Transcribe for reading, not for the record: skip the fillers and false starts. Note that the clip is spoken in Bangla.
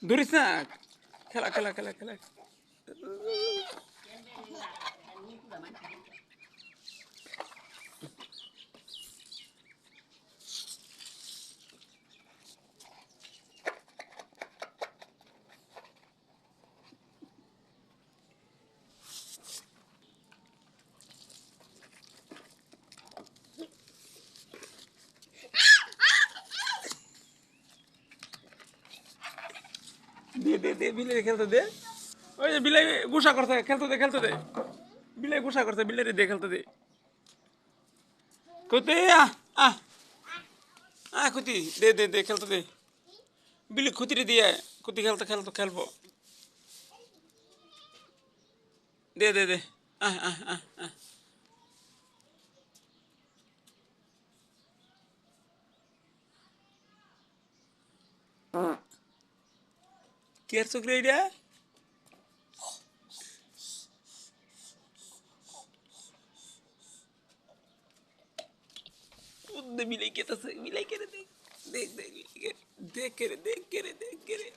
ধরিস না। খেলা খেলা খেলা খেলা। দে দে দে বিলাই খেলতে দে। ওই যে বিলাই গুসা করছে, খেলতে দে খেলতে দে। বিলাই গুসা করছে, বিলাই দে খেলতে দে। কুতি আহ আহ কুতি দে দে দে খেলতে দে। বিলি খুতিরে দিয়ে কুতি খেলতে খেলতে খেলবো। দে দে দে আহ আহ আহ আহ কি আর চোখরে এটা? দে বিলাই কেতাছে, বিলাই কেড়ে দেখ। দেখ দেখ দেখ কেড়ে দেখ কেড়ে দেখ কেড়ে।